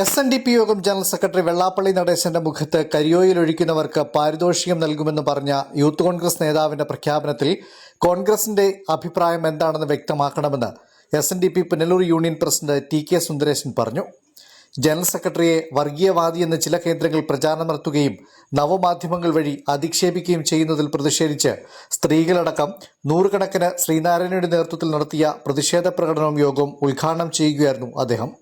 SNDP യോഗം general secretary Vellappally നടേശന്റെ മുഖത്ത് കരിയോയിലൊഴിക്കുന്നവർക്ക് പാരിതോഷികം നൽകുമെന്ന് പറഞ്ഞ യൂത്ത് കോൺഗ്രസ് നേതാവിന്റെ പ്രഖ്യാപനത്തിൽ കോൺഗ്രസിന്റെ അഭിപ്രായം എന്താണെന്ന് വ്യക്തമാക്കണമെന്ന് SNDP Punalur union president TK Sundaresan പറഞ്ഞു. ജനറൽ സെക്രട്ടറിയെ വർഗീയവാദിയെന്ന് ചില കേന്ദ്രങ്ങൾ പ്രചാരണം നടത്തുകയും നവമാധ്യമങ്ങൾ വഴി അധിക്ഷേപിക്കുകയും ചെയ്യുന്നതിൽ പ്രതിഷേധിച്ച് സ്ത്രീകളടക്കം നൂറുകണക്കിന് ശ്രീനാരായണയുടെ നേതൃത്വത്തിൽ നടത്തിയ പ്രതിഷേധ പ്രകടനവും യോഗവും ഉദ്ഘാടനം ചെയ്യുകയായിരുന്നു അദ്ദേഹം.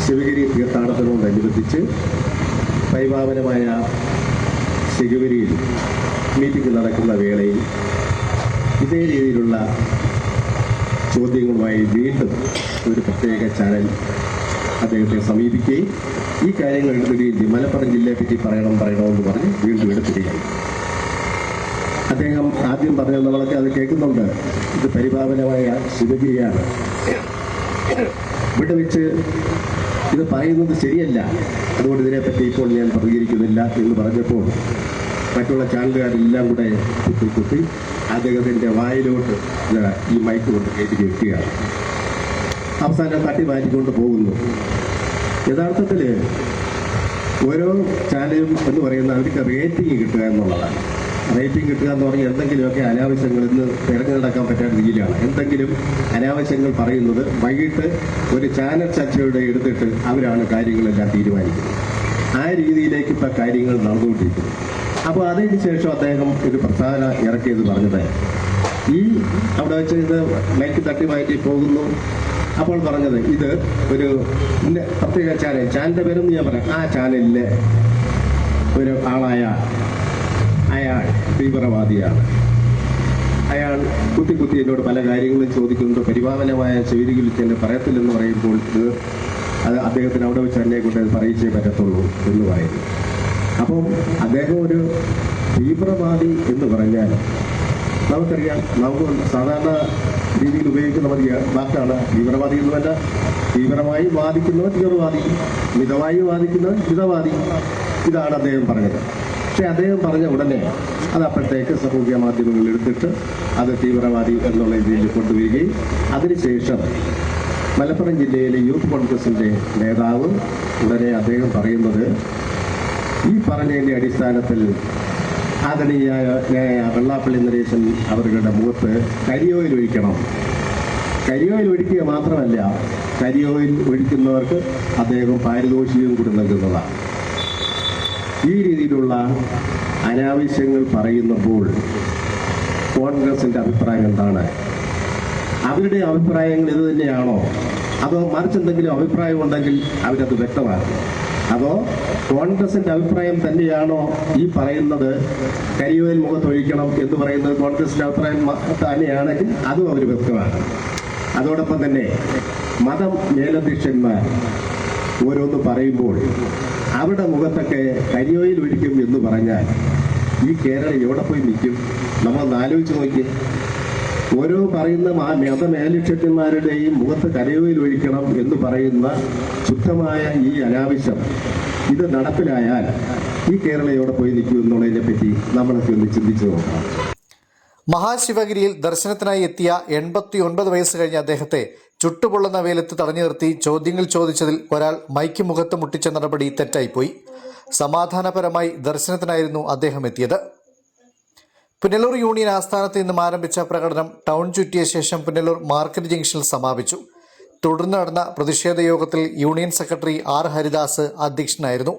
ശിവഗിരി തീർത്ഥാടനത്തോടനുബന്ധിച്ച് പരിപാവനമായ ശിവഗിരിയിൽ മീറ്റിംഗ് നടക്കുന്ന വേളയിൽ ഇതേ രീതിയിലുള്ള ചോദ്യങ്ങളുമായി വീണ്ടും ഒരു പ്രത്യേക ചാനൽ അദ്ദേഹത്തെ സമീപിക്കുകയും ഈ കാര്യങ്ങൾ എടുത്തിടുകയും മലപ്പുറം ജില്ലയെപ്പറ്റി പറയണമെന്ന് പറഞ്ഞ് വീണ്ടും എടുത്തിടുകയും അദ്ദേഹം ആദ്യം പറഞ്ഞത് നമ്മളൊക്കെ അത് കേൾക്കുന്നുണ്ട്. ഇത് പരിപാവനമായ ശിവഗിരിയാണ്, ഇവിടെ വെച്ച് ഇത് പറയുന്നത് ശരിയല്ല, അതുകൊണ്ട് ഇതിനെപ്പറ്റി ഇപ്പോൾ ഞാൻ പ്രതികരിക്കുന്നില്ല എന്ന് പറഞ്ഞപ്പോൾ മറ്റുള്ള ചാനലുകാരെല്ലാം കൂടെ കുത്തി അദ്ദേഹത്തിൻ്റെ വായിലോട്ട് ഈ മൈക്ക് കൊണ്ട് കയറ്റി വെക്കുകയാണ്. അവസാനം തട്ടി മാറ്റിക്കൊണ്ട് പോകുന്നു. യഥാർത്ഥത്തിൽ ഓരോ ചാനലും എന്ന് പറയുന്ന അവർക്ക് റേറ്റിംഗ് കിട്ടുക എന്നുള്ളതാണ്. റേറ്റിംഗ് കിട്ടുക എന്ന് പറഞ്ഞാൽ എന്തെങ്കിലുമൊക്കെ അനാവശ്യങ്ങളിൽ നിന്ന് തിരഞ്ഞെടുക്കാൻ പറ്റാത്ത രീതിയിലാണ്. എന്തെങ്കിലും അനാവശ്യങ്ങൾ പറയുന്നത് വൈകിട്ട് ഒരു ചാനൽ ചർച്ചയുടെ എടുത്തിട്ട് അവരാണ് കാര്യങ്ങളെല്ലാം തീരുമാനിക്കുന്നത്. ആ രീതിയിലേക്ക് ഇപ്പം കാര്യങ്ങൾ നടന്നുകൊണ്ടിരിക്കുന്നു. അപ്പോൾ അതിന് ശേഷം അദ്ദേഹം ഒരു പ്രസ്താവന ഇറക്കിയത് പറഞ്ഞത്, ഈ അവിടെ വെച്ച് ഇത് മൈക്ക് തട്ടി മാറ്റി പോകുന്നു, അപ്പോൾ പറഞ്ഞത് ഇത് ഒരു പ്രത്യേക ചാനലിൻ്റെ പേരൊന്നും ഞാൻ പറയാം. ആ ചാനലിലെ ഒരു ആളായ അയാൾ തീവ്രവാദിയാണ്. അയാൾ കുത്തി എന്നോട് പല കാര്യങ്ങളും ചോദിക്കുന്നത് പരിപാവനമായ ചെവിരിയിൽ തന്നെ പറയത്തില്ലെന്ന് പറയുമ്പോൾ അത് അദ്ദേഹത്തിന് അവിടെ വെച്ച് തന്നെ കൊണ്ട് പറയിച്ചേ പറ്റത്തുള്ളൂ എന്ന് പറയുന്നു. അപ്പം അദ്ദേഹം ഒരു തീവ്രവാദി എന്ന് പറഞ്ഞാൽ നമുക്കറിയാം, നമുക്ക് സാധാരണ രീതിയിൽ ഉപയോഗിക്കുന്ന വാക്കാണ് തീവ്രവാദി എന്ന് പറഞ്ഞാൽ തീവ്രമായി വാദിക്കുന്നവർ തീവ്രവാദി, മിതമായി വാദിക്കുന്നവർ മിതവാദി. ഇതാണ് അദ്ദേഹം പറഞ്ഞത്. പക്ഷെ അദ്ദേഹം പറഞ്ഞ ഉടനെ അത് അപ്പോഴത്തേക്ക് സാമൂഹ്യ മാധ്യമങ്ങളിൽ എടുത്തിട്ട് അത് തീവ്രവാദി എന്നുള്ള രീതിയിൽ കൊണ്ടുവരികയും അതിനുശേഷം മലപ്പുറം ജില്ലയിലെ യൂത്ത് കോൺഗ്രസിൻ്റെ നേതാവ് ഉടനെ അദ്ദേഹം പറയുന്നത് ഈ പറഞ്ഞതിൻ്റെ അടിസ്ഥാനത്തിൽ ആദരണീയായ വെള്ളാപ്പള്ളി നരേശൻ അവരുടെ മുഖത്ത് കരിയോയിൽ ഒഴിക്കണം. കരിയോയിൽ ഒഴിക്കുക മാത്രമല്ല, കരിയോയിൽ ഒഴിക്കുന്നവർക്ക് അദ്ദേഹം പാരിതോഷികവും കൂടി നൽകുന്നതാണ്. ഈ രീതിയിലുള്ള അനാവശ്യങ്ങൾ പറയുമ്പോൾ കോൺഗ്രസിൻ്റെ അഭിപ്രായം എന്താണ്? അവരുടെ അഭിപ്രായങ്ങൾ ഇത് തന്നെയാണോ? അതോ മറിച്ചെന്തെങ്കിലും അഭിപ്രായം ഉണ്ടെങ്കിൽ അവരത് വ്യക്തമാക്കും. അതോ കോൺഗ്രസിന്റെ അഭിപ്രായം തന്നെയാണോ ഈ പറയുന്നത് കരിയോയിൽ മുഖത്തൊഴിക്കണം എന്ന് പറയുന്നത് കോൺഗ്രസിന്റെ അഭിപ്രായം തന്നെയാണെങ്കിൽ അതും അവർ വ്യക്തമാണ്. അതോടൊപ്പം തന്നെ മതം മേലധ്യക്ഷന്മാർ ഓരോന്ന് പറയുമ്പോൾ അവരുടെ മുഖത്തൊക്കെ കരിയോയിൽ ഒഴിക്കും എന്ന് പറഞ്ഞാൽ ഈ കേരളം എവിടെ പോയി നിൽക്കും? നമ്മളൊന്ന് ആലോചിച്ച് നോക്കി. ഓരോ പറയുന്ന മതമേലധ്യക്ഷന്മാരുടെയും മുഖത്ത് കരിയോയിൽ ഒഴിക്കണം എന്ന് പറയുന്ന ശുദ്ധമായ ഈ അനാവശ്യം ഇത് നടപ്പിലായാൽ ഈ കേരളം എവിടെ പോയി നിൽക്കും എന്നുള്ളതിനെ പറ്റി നമ്മളൊക്കെ ഒന്ന് ചിന്തിച്ചു നോക്കാം. മഹാശിവഗിരിയിൽ ദർശനത്തിനായി എത്തിയ 89 വയസ്സ് കഴിഞ്ഞ അദ്ദേഹത്തെ ചുട്ടുപൊള്ളുന്ന വെയിലത്ത് തടഞ്ഞു നിർത്തി ചോദ്യങ്ങൾ ചോദിച്ചതിൽ ഒരാൾ മൈക്ക് മുഖത്ത് മുട്ടിച്ച നടപടി തെറ്റായിപ്പോയി. സമാധാനപരമായി ദർശനത്തിനായിരുന്നു അദ്ദേഹം എത്തിയത്. പുനലൂർ യൂണിയൻ ആസ്ഥാനത്ത് നിന്നും ആരംഭിച്ച പ്രകടനം ടൗൺ ചുറ്റിയ ശേഷം പുനലൂർ മാർക്കറ്റ് ജംഗ്ഷനിൽ സമാപിച്ചു. തുടർന്ന് നടന്ന പ്രതിഷേധ യോഗത്തിൽ യൂണിയൻ സെക്രട്ടറി ആർ ഹരിദാസ് അധ്യക്ഷനായിരുന്നു.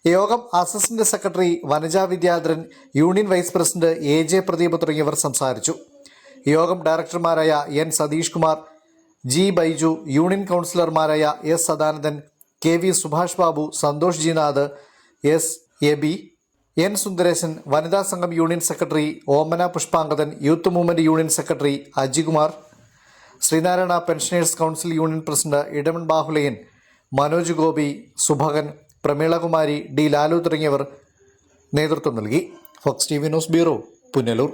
യോഗം assistant secretary Vanaja Vidyadharan, union vice president AJ Pradeep തുടങ്ങിയവർ സംസാരിച്ചു. യോഗം ഡയറക്ടർമാരായ N Satheesh Kumar, G Baiju, union കൗൺസിലർമാരായ S Sadanandan, KV Subhash Babu, Santhosh Jinath, S Aby, N Sundaresan, വനിതാ സംഘം union secretary Omana Pushpangadan, youth movement union secretary Ajikumar, Sreenarayana pensioners council union president Edamon Bahuleyan, Manoj Gopi, Subhakan, Prameelakumari, D Lalu തുടങ്ങിയവർ നേതൃത്വം നൽകി. Fox TV news bureau, Punalur.